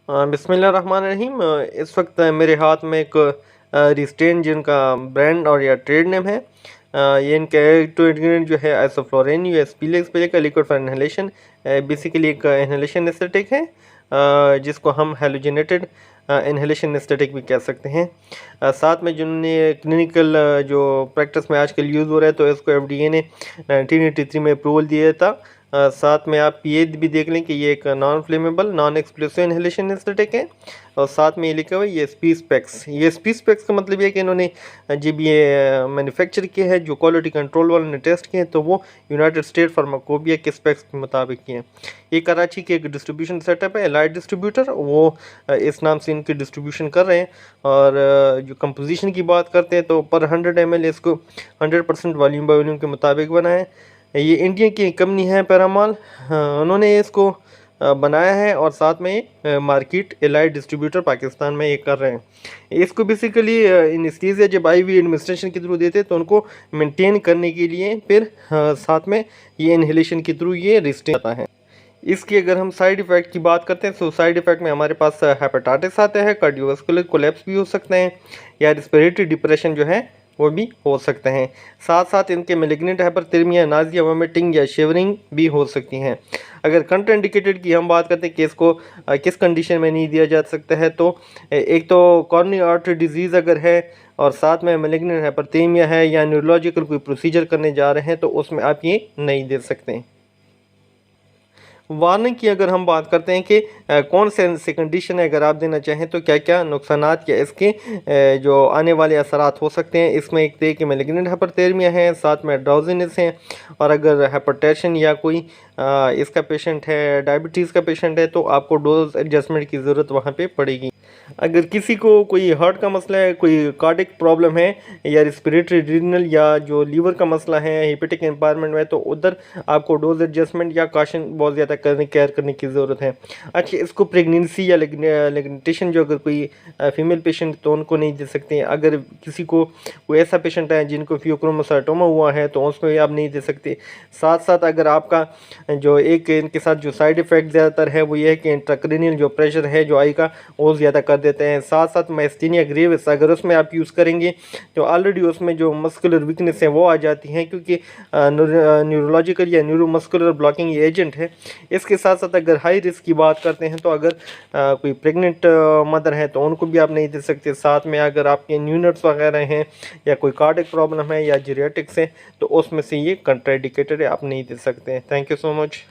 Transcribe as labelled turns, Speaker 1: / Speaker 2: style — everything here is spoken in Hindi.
Speaker 1: बिस्मिल्लाहिर्रहमानिर्रहीम। इस वक्त मेरे हाथ में एक रिस्टेन जिनका ब्रांड और या ट्रेड नेम है। ये इनका एक्टिव इंग्रेडिएंट जो है आइसोफ्लोरेन यूएसपी का लिक्विड फॉर इनहेलेशन। बेसिकली एक इनहेलेशन एनेस्थेटिक है, जिसको हम हेलोजिनेटेड इनहेलेशन एनेस्थेटिक भी कह सकते हैं। साथ में जिन्होंने क्लिनिकल जो प्रैक्टिस में आजकल यूज़ हो रहा है, तो इसको एफडीए ने 1983 में अप्रूवल दिया था। साथ में आप ये भी देख लें कि ये एक non flammable non explosive inhalation anaesthetic है। और साथ में ये लिखा हुआ है यूएसपी स्पेक्स। यूएसपी स्पेक्स का मतलब ये है कि इन्होंने जब ये मैन्युफैक्चर किया है, जो क्वालिटी कंट्रोल वालों ने टेस्ट किए हैं, तो वो यूनाइटेड स्टेट फार्माकोपिया के स्पेक्स के मुताबिक किए हैं। ये कराची के एक डिस्ट्रीब्यूशन सेटअप है, एलाइट डिस्ट्रीब्यूटर, वो इस नाम से इनकी डिस्ट्रीब्यूशन कर रहे हैं। और जो कंपोजिशन की बात करते हैं, तो पर 100 ml इसको 100% वॉल्यूम बाय वॉल्यूम के मुताबिक बनाएं। ये इंडिया की कंपनी है पैरामॉल, उन्होंने इसको बनाया है और साथ में मार्केट एलाइट डिस्ट्रीब्यूटर पाकिस्तान में ये कर रहे हैं। इसको बेसिकली एनेस्थीसिया जब आईवी एडमिनिस्ट्रेशन के थ्रू देते हैं, तो उनको मेंटेन करने के लिए फिर साथ में ये इनहेलेशन के थ्रू ये रिस्टेन आता है। इसकी अगर हम साइड इफ़ेक्ट की बात करते हैं, तो साइड इफ़ेक्ट में हमारे पास हेपेटाइटिस आते हैं, कार्डियोवास्कुलर कोलैप्स भी हो सकते हैं, या रिस्पिरेटरी डिप्रेशन जो है वो भी हो सकते हैं। साथ साथ इनके मैलिग्नेंट हाइपरथर्मिया, नाज़िया, वोमिटिंग या शिवरिंग भी हो सकती हैं। अगर कंट्राइंडिकेटेड की हम बात करते हैं कि इसको किस कंडीशन में नहीं दिया जा सकता है, तो एक तो कॉर्नियल आर्टरी डिजीज़ अगर है, और साथ में मैलिग्नेंट हाइपरथर्मिया है, या न्यूरोलॉजिकल कोई प्रोसीजर करने जा रहे हैं, तो उसमें आप ये नहीं दे सकते। वार्निंग की अगर हम बात करते हैं कि कौन से कंडीशन है, अगर आप देना चाहें तो क्या क्या नुकसानात या इसके जो आने वाले असरात हो सकते हैं, इसमें एक तो कि मैलिग्नेंट हाइपरथर्मिया है, साथ में ड्राउजीनेस है, और अगर हाइपरटेंशन या कोई इसका पेशेंट है, डायबिटीज़ का पेशेंट है, तो आपको डोज एडजस्टमेंट की ज़रूरत वहाँ पे पड़ेगी। अगर किसी को कोई हार्ट का मसला है, कोई कार्डिक प्रॉब्लम है, या रिस्पिरेटरी, रीनल या जो लीवर का मसला है, हेपेटिक इम्पायरमेंट में, तो उधर आपको डोज एडजस्टमेंट या काशन बहुत ज़्यादा केयर करने की ज़रूरत है। अच्छा, इसको प्रेगनेंसी या लेग्नेटेशन जो अगर कोई फीमेल पेशेंट, तो उनको नहीं दे सकते हैं। अगर किसी को कोई ऐसा पेशेंट है जिनको फियोक्रोमोसाइटोमा हुआ है, तो उसमें भी आप नहीं दे सकते। साथ साथ अगर आपका जो एक इनके साथ जो साइड इफ़ेक्ट ज़्यादातर है, वो ये है कि इंट्राक्रैनियल जो प्रेशर है जो आई का, वो ज़्यादा कर देते हैं। साथ साथ मायस्थेनिया ग्रेविस अगर उसमें आप यूज़ करेंगे, तो ऑलरेडी उसमें जो मस्कुलर वीकनेस है वो आ जाती हैं, क्योंकि न्यूरोलॉजिकल या न्यूरोमस्कुलर ब्लॉकिंग एजेंट है। इसके साथ साथ अगर हाई रिस्क की बात करते हैं, तो अगर कोई प्रेग्नेंट मदर है, तो उनको भी आप नहीं दे सकते। साथ में अगर आपके न्यूनट्स वगैरह हैं, या कोई कार्डिक प्रॉब्लम है, या जीरियाटिक्स है, तो उसमें से ये कंट्राइंडिकेटेड है, आप नहीं दे सकते हैं। Thank you so much.